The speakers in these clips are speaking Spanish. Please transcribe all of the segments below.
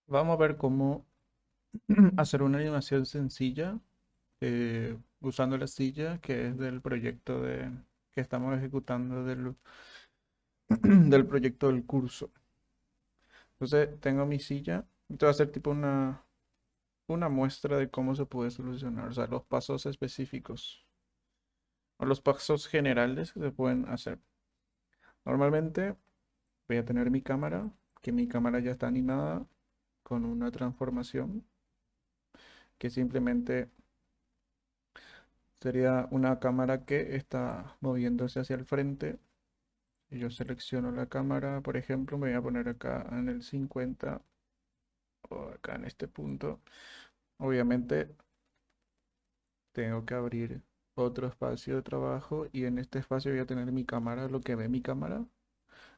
Vamos a ver cómo hacer una animación sencilla usando la silla que es del proyecto que estamos ejecutando del proyecto del curso. Entonces tengo mi silla. Esto va a ser tipo una muestra de cómo se puede solucionar, o sea, los pasos específicos o los pasos generales que se pueden hacer. Normalmente voy a tener mi cámara, que mi cámara ya está animada con una transformación que simplemente sería una cámara que está moviéndose hacia el frente. Y yo selecciono la cámara, por ejemplo, me voy a poner acá en el 50 o acá en este punto. Obviamente tengo que abrir otro espacio de trabajo y en este espacio voy a tener mi cámara, lo que ve mi cámara.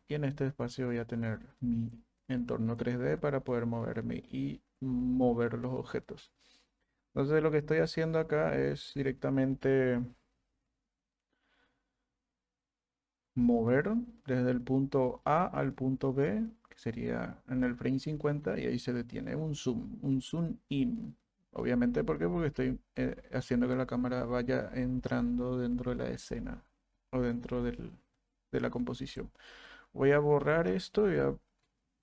Y en este espacio voy a tener mi entorno 3D para poder moverme y mover los objetos. Entonces lo que estoy haciendo acá es directamente mover desde el punto A al punto B, que sería en el frame 50, y ahí se detiene un zoom in. Obviamente, ¿por qué? Porque estoy haciendo que la cámara vaya entrando dentro de la escena o dentro de la composición. Voy a borrar esto y voy a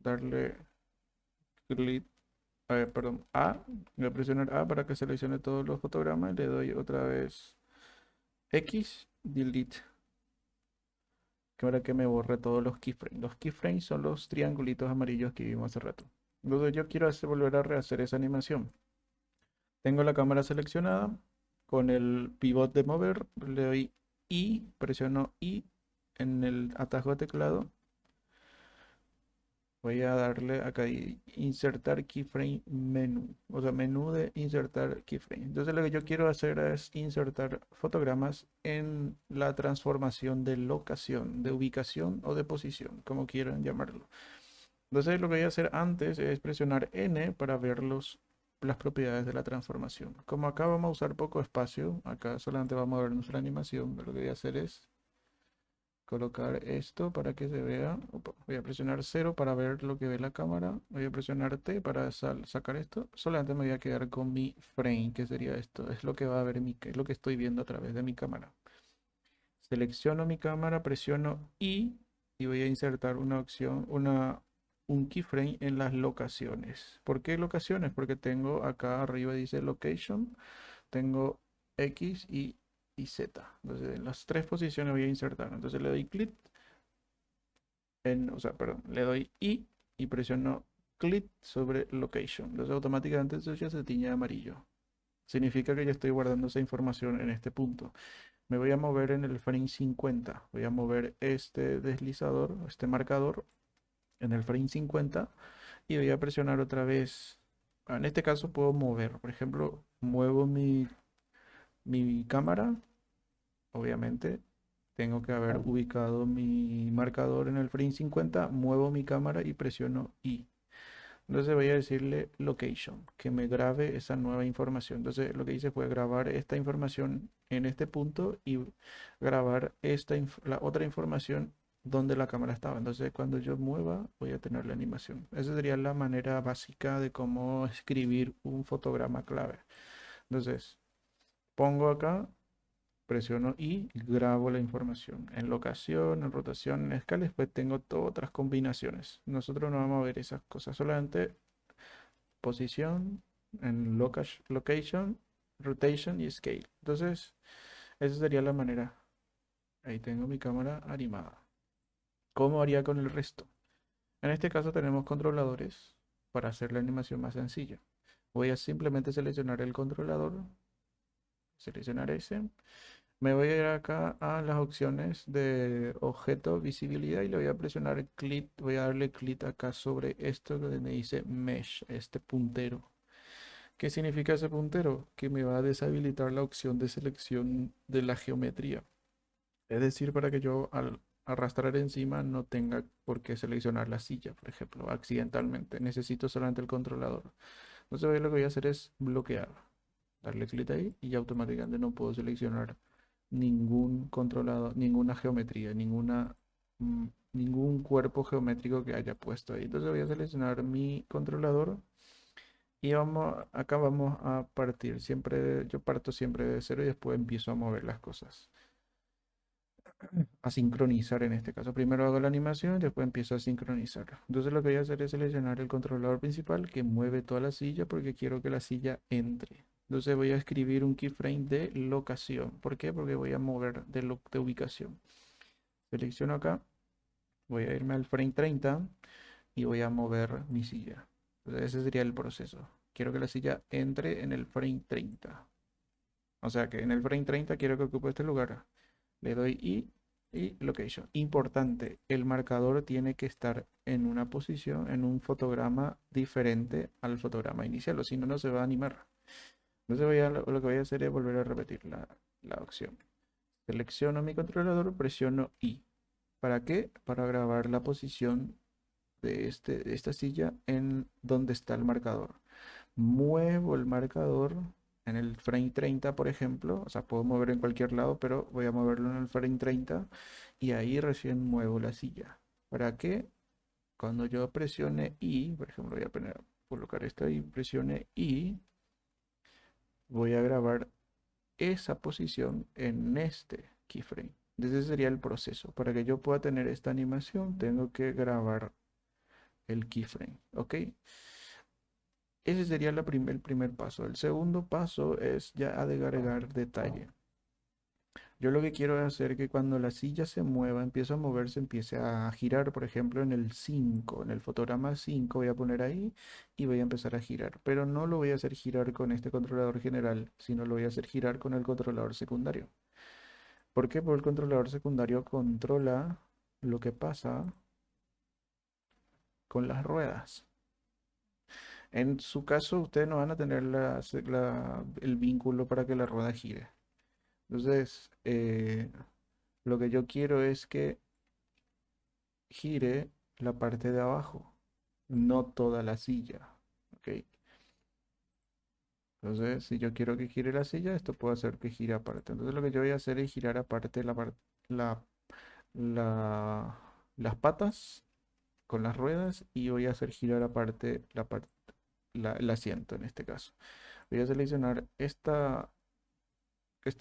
darle clic, perdón, A. Voy a presionar A para que seleccione todos los fotogramas. Le doy otra vez X, delete. Que ahora que me borre todos los keyframes. Los keyframes son los triangulitos amarillos que vimos hace rato. Entonces yo quiero volver a rehacer esa animación. Tengo la cámara seleccionada. Con el pivot de mover le doy I, presiono I en el atajo de teclado. Voy a darle acá y insertar keyframe menú. O sea, menú de insertar keyframe. Entonces lo que yo quiero hacer es insertar fotogramas en la transformación de locación, de ubicación o de posición, como quieran llamarlo. Entonces lo que voy a hacer antes es presionar N para ver las propiedades de la transformación. Como acá vamos a usar poco espacio, acá solamente vamos a ver nuestra animación, lo que voy a hacer es colocar esto para que se vea. Opa, voy a presionar 0 para ver lo que ve la cámara. Voy a presionar T para sacar esto. Solamente me voy a quedar con mi frame, que sería esto. Es lo que va a ver es lo que estoy viendo a través de mi cámara. Selecciono mi cámara, presiono I y voy a insertar una opción, un keyframe en las locaciones. ¿Por qué locaciones? Porque tengo acá arriba dice location, tengo X y Z. Entonces, en las tres posiciones voy a insertar. Entonces le doy clic o sea, perdón, le doy y presiono clic sobre location. Entonces automáticamente eso ya se tiñe de amarillo. Significa que ya estoy guardando esa información en este punto. Me voy a mover en el frame 50. Voy a mover este deslizador, este marcador en el frame 50 y voy a presionar otra vez. En este caso puedo mover, por ejemplo, muevo mi cámara, obviamente. Tengo que haber ubicado mi marcador en el frame 50, muevo mi cámara y presiono I. Entonces voy a decirle location, que me grabe esa nueva información. Entonces lo que hice fue grabar esta información en este punto y grabar la otra información donde la cámara estaba. Entonces cuando yo mueva voy a tener la animación. Esa sería la manera básica de cómo escribir un fotograma clave. Entonces pongo acá, presiono y grabo la información en locación, en rotación, en escala. Después tengo todas otras combinaciones. Nosotros no vamos a ver esas cosas, solamente posición, en location, rotation y scale. Entonces, esa sería la manera. Ahí tengo mi cámara animada. ¿Cómo haría con el resto? En este caso tenemos controladores para hacer la animación más sencilla. Voy a simplemente seleccionar el controlador, seleccionar ese. Me voy a ir acá a las opciones de objeto, visibilidad y le voy a presionar clic, voy a darle clic acá sobre esto donde me dice mesh, este puntero. ¿Qué significa ese puntero? Que me va a deshabilitar la opción de selección de la geometría. Es decir, para que yo al arrastrar encima no tenga por qué seleccionar la silla, por ejemplo, accidentalmente. Necesito solamente el controlador. Entonces hoy lo que voy a hacer es bloquear. Darle clic ahí y automáticamente no puedo seleccionar ningún controlador, ninguna geometría, ningún cuerpo geométrico que haya puesto ahí. Entonces voy a seleccionar mi controlador Y acá vamos a partir. Yo parto siempre de cero y después empiezo a mover las cosas. A sincronizar en este caso. Primero hago la animación y después empiezo a sincronizar. Entonces lo que voy a hacer es seleccionar el controlador principal que mueve toda la silla porque quiero que la silla entre. Entonces voy a escribir un keyframe de locación. ¿Por qué? Porque voy a mover de ubicación. Selecciono acá, voy a irme al frame 30 y voy a mover mi silla. Entonces ese sería el proceso. Quiero que la silla entre en el frame 30. O sea que en el frame 30 quiero que ocupe este lugar. Le doy y location. Importante, el marcador tiene que estar en una posición, en un fotograma diferente al fotograma inicial, o si no, no se va a animar. Entonces lo que voy a hacer es volver a repetir la opción. Selecciono mi controlador, presiono I. ¿Para qué? Para grabar la posición de esta silla en donde está el marcador. Muevo el marcador en el frame 30, por ejemplo. O sea, puedo mover en cualquier lado, pero voy a moverlo en el frame 30 y ahí recién muevo la silla. ¿Para qué? Cuando yo presione I, por ejemplo, voy a colocar esto ahí, presione I, voy a grabar esa posición en este keyframe. Ese sería el proceso. Para que yo pueda tener esta animación, tengo que grabar el keyframe, ¿ok? Ese sería el primer paso. El segundo paso es ya agregar detalle. Yo lo que quiero es hacer que cuando la silla se mueva, empiece a moverse, empiece a girar, por ejemplo, en el 5, en el fotograma 5 voy a poner ahí y voy a empezar a girar. Pero no lo voy a hacer girar con este controlador general, sino lo voy a hacer girar con el controlador secundario. ¿Por qué? Porque el controlador secundario controla lo que pasa con las ruedas. En su caso, ustedes no van a tener el vínculo para que la rueda gire. Entonces, lo que yo quiero es que gire la parte de abajo, no toda la silla. ¿Ok? Entonces, si yo quiero que gire la silla, esto puedo hacer que gire aparte. Entonces, lo que yo voy a hacer es girar aparte la- la- las patas con las ruedas y voy a hacer girar aparte el asiento en este caso. Voy a seleccionar este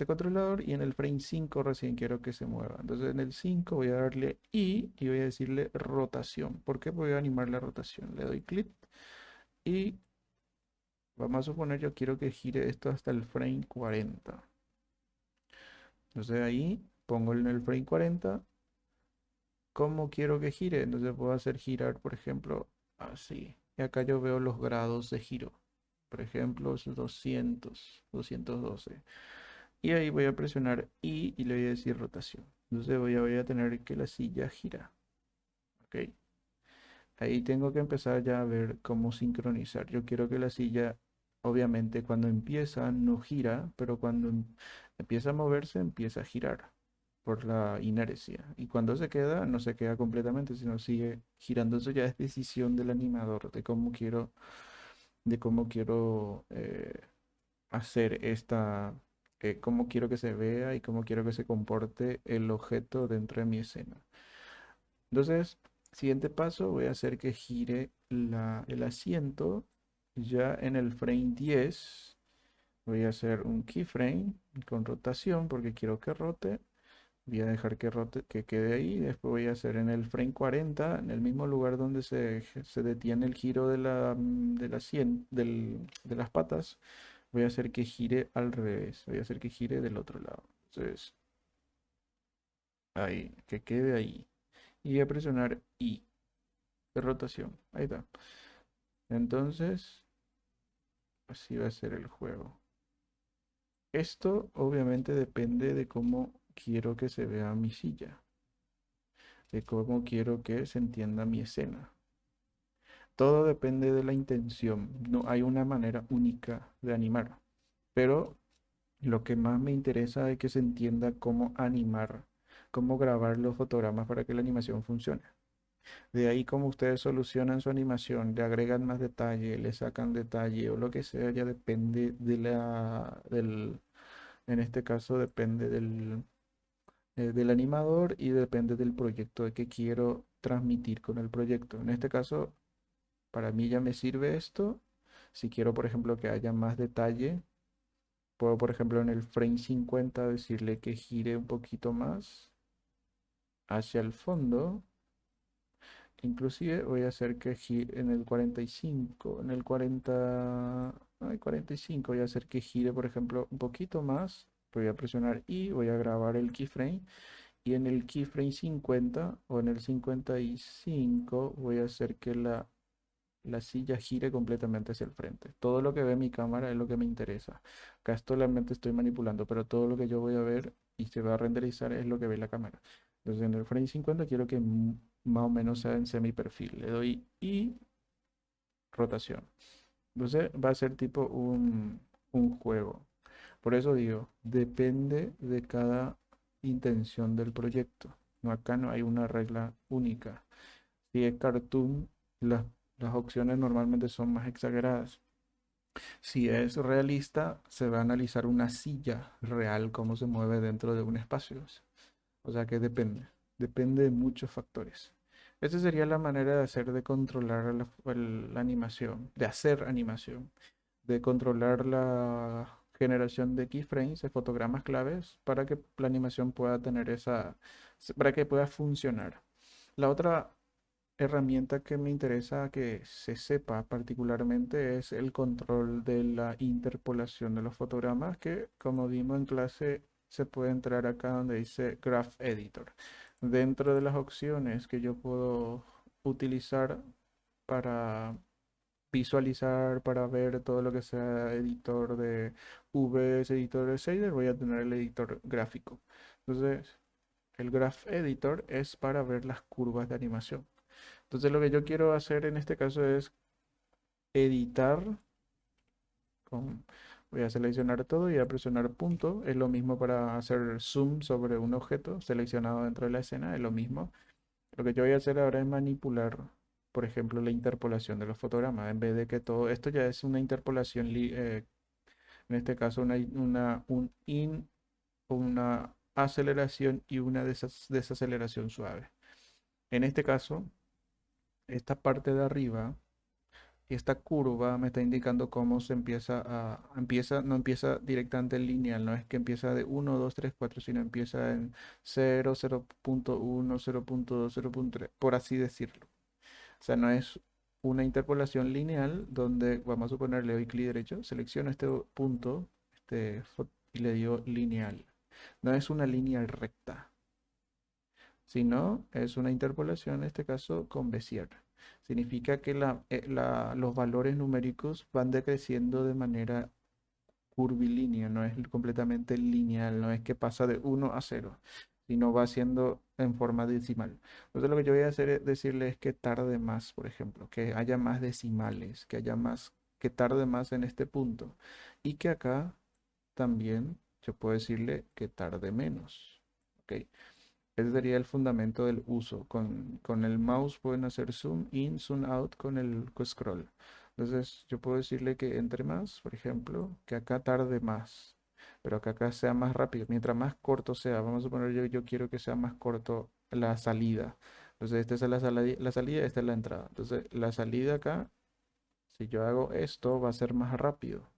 controlador y en el frame 5 recién quiero que se mueva. Entonces en el 5 voy a darle y voy a decirle rotación. ¿Por qué? Voy a animar la rotación. Le doy clic y vamos a suponer yo quiero que gire esto hasta el frame 40. Entonces ahí pongo en el frame 40 cómo quiero que gire. Entonces puedo hacer girar, por ejemplo, así. Y acá yo veo los grados de giro. Por ejemplo, es 212. Y ahí voy a presionar y le voy a decir rotación. Entonces voy a tener que la silla gira. ¿Ok? Ahí tengo que empezar ya a ver cómo sincronizar. Yo quiero que la silla, obviamente, cuando empieza no gira, pero cuando empieza a moverse, empieza a girar por la inercia. Y cuando se queda, no se queda completamente, sino sigue girando. Eso ya es decisión del animador, de cómo quiero hacer cómo quiero que se vea y cómo quiero que se comporte el objeto dentro de mi escena. Entonces, siguiente paso, voy a hacer que gire el asiento ya en el frame 10. Voy a hacer un keyframe con rotación porque quiero que rote. Voy a dejar que rote, que quede ahí. Después voy a hacer en el frame 40, en el mismo lugar donde se detiene el giro de la de las patas. Voy a hacer que gire al revés. Voy a hacer que gire del otro lado. Entonces, ahí, que quede ahí. Y voy a presionar I de rotación. Ahí está. Entonces, así va a ser el juego. Esto obviamente depende de cómo quiero que se vea mi silla, de cómo quiero que se entienda mi escena. Todo depende de la intención. No hay una manera única de animar. Pero lo que más me interesa es que se entienda cómo animar, cómo grabar los fotogramas para que la animación funcione. De ahí cómo ustedes solucionan su animación, le agregan más detalle, le sacan detalle o lo que sea, ya depende en este caso depende del animador y depende del proyecto de que quiero transmitir con el proyecto. En este caso, para mí ya me sirve esto. Si quiero, por ejemplo, que haya más detalle, puedo, por ejemplo, en el frame 50 decirle que gire un poquito más hacia el fondo. Inclusive voy a hacer que gire en el 45, en el 40, ay, 45, voy a hacer que gire, por ejemplo, un poquito más. Voy a presionar y voy a grabar el keyframe. Y en el keyframe 50 o en el 55 voy a hacer que la silla gire completamente hacia el frente. Todo lo que ve mi cámara es lo que me interesa. Acá solamente estoy manipulando, pero todo lo que yo voy a ver y se va a renderizar es lo que ve la cámara. Entonces en el frame 50 quiero que más o menos sea en semi perfil. Le doy y rotación. Entonces va a ser tipo un juego. Por eso digo, depende de cada intención del proyecto. No, acá no hay una regla única. Si es cartoon, las opciones normalmente son más exageradas. Si es realista, se va a analizar una silla real, cómo se mueve dentro de un espacio. O sea que depende de muchos factores. Esa sería la manera de hacer, de controlar la animación, de hacer animación, de controlar la generación de keyframes, de fotogramas claves, para que la animación pueda tener para que pueda funcionar. La otra herramienta que me interesa que se sepa particularmente es el control de la interpolación de los fotogramas, que como vimos en clase se puede entrar acá donde dice Graph Editor. Dentro de las opciones que yo puedo utilizar para visualizar, para ver todo lo que sea editor de VS, editor de shader, voy a tener el editor gráfico. Entonces, el Graph Editor es para ver las curvas de animación. Entonces lo que yo quiero hacer en este caso es editar. Voy a seleccionar todo y voy a presionar punto. Es lo mismo para hacer zoom sobre un objeto seleccionado dentro de la escena. Es lo mismo. Lo que yo voy a hacer ahora es manipular, por ejemplo, la interpolación de los fotogramas. En vez de que todo esto ya es una interpolación, en este caso una aceleración y una desaceleración suave. En este caso, esta parte de arriba, esta curva me está indicando cómo se no empieza directamente en lineal, no es que empieza de 1, 2, 3, 4, sino empieza en 0, 0.1, 0.2, 0.3, por así decirlo. O sea, no es una interpolación lineal donde, vamos a suponer, le doy clic derecho, selecciono este punto, y le digo lineal. No es una línea recta, sino es una interpolación, en este caso con Bézier. Significa que los valores numéricos van decreciendo de manera curvilínea, no es completamente lineal, no es que pasa de 1 a 0, sino va siendo en forma decimal. Entonces lo que yo voy a hacer es decirle que tarde más, por ejemplo, que haya más decimales, que tarde más en este punto. Y que acá también yo puedo decirle que tarde menos. ¿Ok? Ese sería el fundamento del uso. Con el mouse pueden hacer zoom in, zoom out con el scroll. Entonces yo puedo decirle que entre más, por ejemplo, que acá tarde más, pero que acá sea más rápido. Mientras más corto sea, vamos a suponer yo quiero que sea más corto la salida. Entonces esta es la salida, esta es la entrada. Entonces la salida acá, si yo hago esto, va a ser más rápido.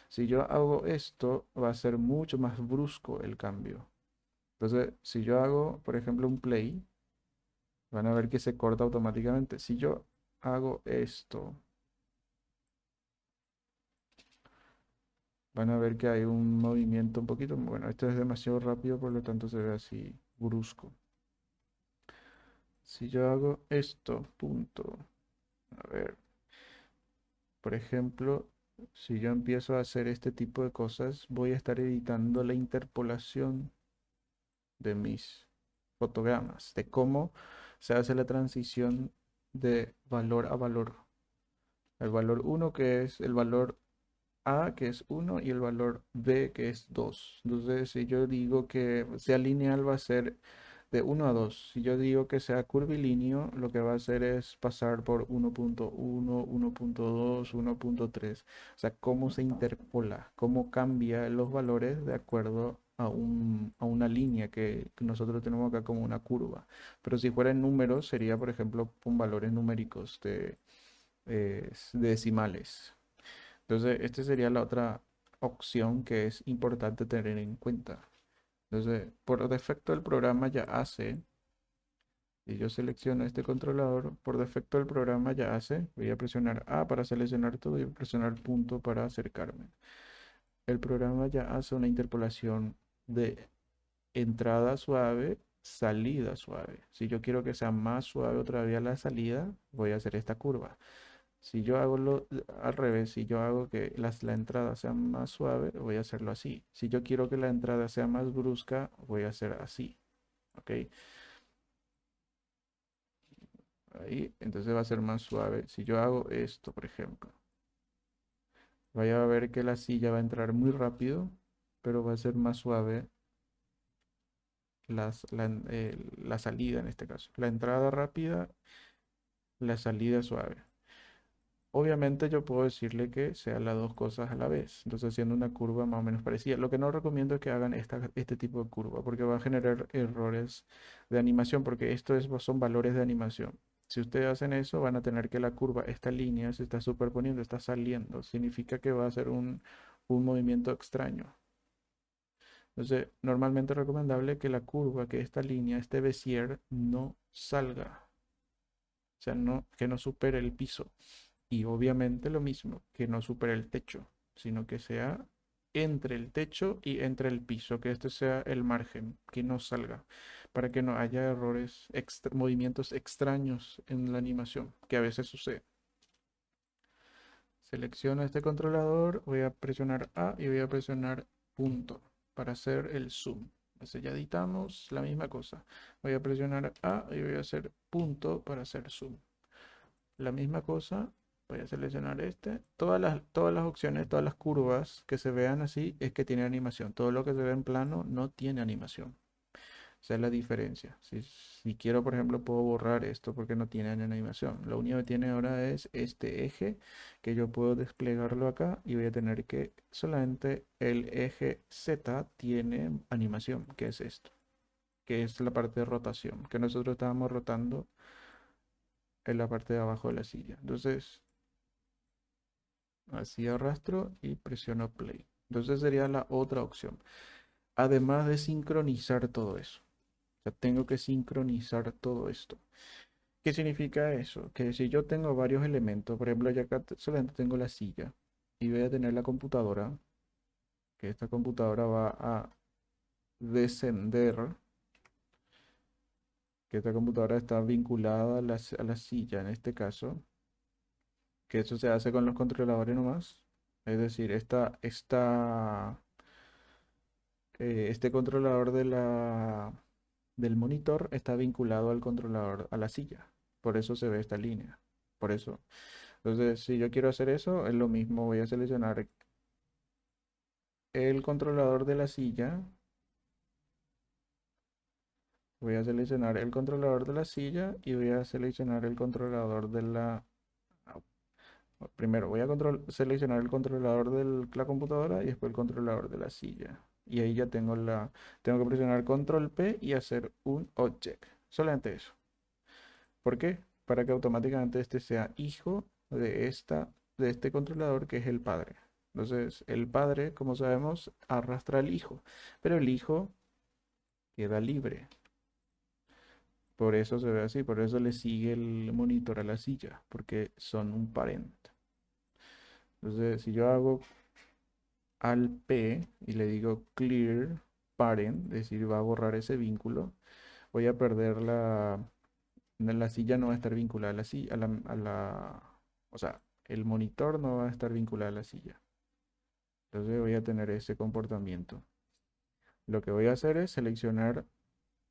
Si yo hago esto, va a ser mucho más brusco el cambio. Entonces, si yo hago, por ejemplo, un play, van a ver que se corta automáticamente. Si yo hago esto, van a ver que hay un movimiento un poquito, bueno, esto es demasiado rápido, por lo tanto se ve así brusco. Si yo hago esto, punto, a ver, por ejemplo, si yo empiezo a hacer este tipo de cosas, voy a estar editando la interpolación de mis fotogramas, de cómo se hace la transición de valor a valor. El valor uno que es el valor A, que es 1, y el valor B, que es 2. Entonces, si yo digo que sea lineal, va a ser de 1 a 2. Si yo digo que sea curvilíneo, lo que va a hacer es pasar por 1.1, 1.2, 1.3. O sea, cómo se interpola, cómo cambia los valores de acuerdo a una línea que nosotros tenemos acá como una curva. Pero si fuera en números, sería, por ejemplo, con valores numéricos de decimales. Entonces, esta sería la otra opción que es importante tener en cuenta. Entonces, por defecto el programa ya hace, si yo selecciono este controlador, por defecto el programa ya hace, voy a presionar A para seleccionar todo y presionar punto para acercarme. El programa ya hace una interpolación de entrada suave, salida suave. Si yo quiero que sea más suave todavía la salida, voy a hacer esta curva. Si yo hago lo al revés, si yo hago que la entrada sea más suave, voy a hacerlo así. Si yo quiero que la entrada sea más brusca, voy a hacer así. ¿Ok? Ahí, entonces va a ser más suave. Si yo hago esto, por ejemplo, vaya a ver que la silla va a entrar muy rápido, pero va a ser más suave la salida en este caso. La entrada rápida, la salida suave. Obviamente yo puedo decirle que sean las dos cosas a la vez, entonces haciendo una curva más o menos parecida. Lo que no recomiendo es que hagan este tipo de curva porque va a generar errores de animación porque son valores de animación. Si ustedes hacen eso, van a tener que la curva, esta línea se está superponiendo, está saliendo. Significa que va a ser un movimiento extraño. Entonces, normalmente es recomendable que la curva, que esta línea, este Bézier, no salga. O sea, que no supere el piso. Y obviamente lo mismo, que no supere el techo, sino que sea entre el techo y entre el piso, que este sea el margen, que no salga, para que no haya errores, movimientos extraños en la animación, que a veces sucede. Selecciono este controlador, voy a presionar A y voy a presionar punto para hacer el zoom. Entonces ya editamos la misma cosa. Voy a presionar A y voy a hacer punto para hacer zoom. La misma cosa, voy a seleccionar este. Todas las opciones, todas las curvas que se vean así es que tiene animación. Todo lo que se ve en plano no tiene animación. Esa es la diferencia. Si quiero, por ejemplo, puedo borrar esto porque no tiene animación. Lo único que tiene ahora es este eje que yo puedo desplegarlo acá y voy a tener que solamente el eje Z tiene animación, que es esto, que es la parte de rotación, que nosotros estábamos rotando en la parte de abajo de la silla. Entonces, así arrastro y presiono play. Entonces sería la otra opción. Además de sincronizar todo eso. O sea, tengo que sincronizar todo esto. ¿Qué significa eso? Que si yo tengo varios elementos, por ejemplo, ya acá solamente tengo la silla y voy a tener la computadora, que esta computadora va a descender, que esta computadora está vinculada a la silla en este caso, que eso se hace con los controladores nomás. Es decir, este controlador del monitor está vinculado al controlador a la silla. Por eso se ve esta línea. Por eso. Entonces, si yo quiero hacer eso, es lo mismo. Voy a seleccionar el controlador de la silla. Voy a seleccionar el controlador de la silla y voy a seleccionar el controlador de la... ah, Primero voy a seleccionar el controlador de la computadora y después el controlador de la silla. Y ahí ya tengo que presionar control P y hacer un object. Solamente eso. ¿Por qué? Para que automáticamente este sea hijo de este controlador que es el padre. Entonces, el padre, como sabemos, arrastra al hijo, pero el hijo queda libre. Por eso se ve así, por eso le sigue el monitor a la silla, porque son un parent. Entonces, si yo hago al P y le digo clear parent, es decir, va a borrar ese vínculo, voy a perder la silla no va a estar vinculada a la silla, o sea, el monitor no va a estar vinculado a la silla. Entonces voy a tener ese comportamiento. Lo que voy a hacer es seleccionar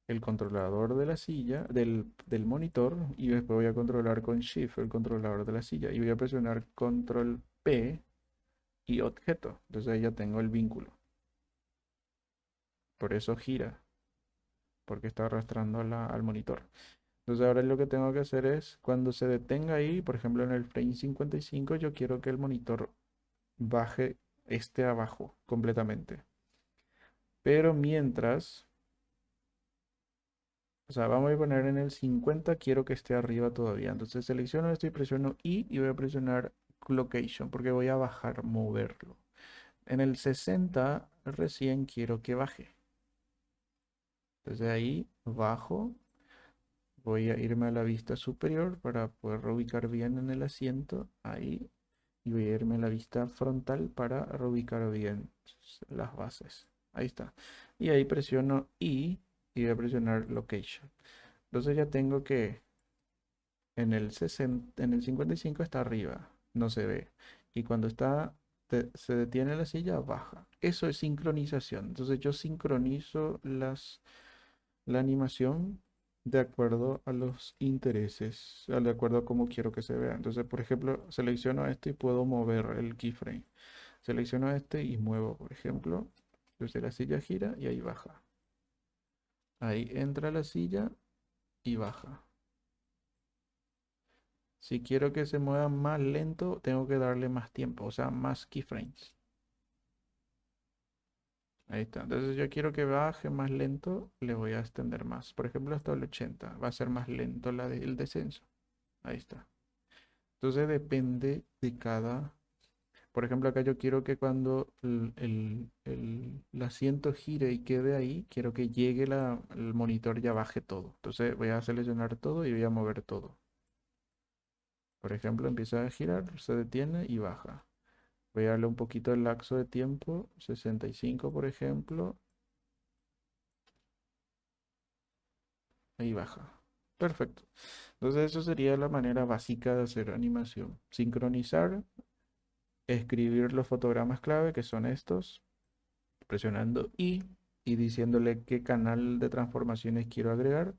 el controlador de la silla, del monitor, y después voy a controlar con Shift el controlador de la silla. Y voy a presionar Control P y objeto. Entonces ahí ya tengo el vínculo. Por eso gira, porque está arrastrando al monitor. Entonces ahora lo que tengo que hacer es, cuando se detenga ahí, por ejemplo en el frame 55, yo quiero que el monitor baje este abajo completamente. Pero mientras, o sea, vamos a poner en el 50, quiero que esté arriba todavía. Entonces selecciono esto y presiono I y voy a presionar location, porque voy a bajar, moverlo. En el 60 recién quiero que baje. Desde ahí bajo, voy a irme a la vista superior para poder reubicar bien en el asiento. Ahí. Y voy a irme a la vista frontal para reubicar bien las bases. Ahí está. Y ahí presiono y voy a presionar location. Entonces ya tengo que en el 60, en el 55 está arriba, no se ve. Y cuando se detiene la silla, baja. Eso es sincronización. Entonces yo sincronizo la animación de acuerdo a los intereses, de acuerdo a cómo quiero que se vea. Entonces, por ejemplo, selecciono este y puedo mover el keyframe. Selecciono este y muevo, por ejemplo. Entonces la silla gira y ahí baja. Ahí entra la silla y baja. Si quiero que se mueva más lento, tengo que darle más tiempo, o sea, más keyframes. Ahí está. Entonces yo quiero que baje más lento, le voy a extender más. Por ejemplo, hasta el 80. Va a ser más lento el descenso. Ahí está. Entonces depende de cada... Por ejemplo, acá yo quiero que cuando el asiento gire y quede ahí, quiero que llegue el monitor ya baje todo. Entonces voy a seleccionar todo y voy a mover todo. Por ejemplo, empieza a girar, se detiene y baja. Voy a darle un poquito el lapso de tiempo, 65 por ejemplo. Ahí baja. Perfecto. Entonces eso sería la manera básica de hacer animación. Sincronizar, escribir los fotogramas clave, que son estos, presionando y diciéndole qué canal de transformaciones quiero agregar.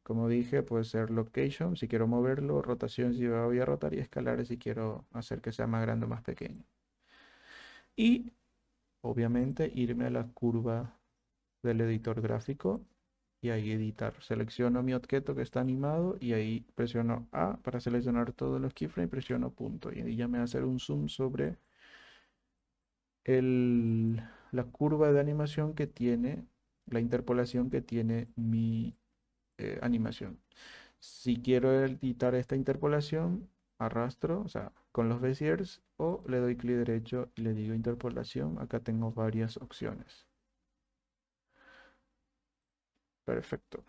Como dije, puede ser location si quiero moverlo, rotación si voy a rotar y escalar si quiero hacer que sea más grande o más pequeño. Y obviamente irme a la curva del editor gráfico y ahí editar. Selecciono mi objeto que está animado y ahí presiono A para seleccionar todos los keyframes, presiono punto y ahí ya me va a hacer un zoom sobre la curva de animación que tiene, la interpolación que tiene mi animación. Si quiero editar esta interpolación, arrastro, o sea, con los Beziers o le doy clic derecho y le digo interpolación. Acá tengo varias opciones. Perfecto.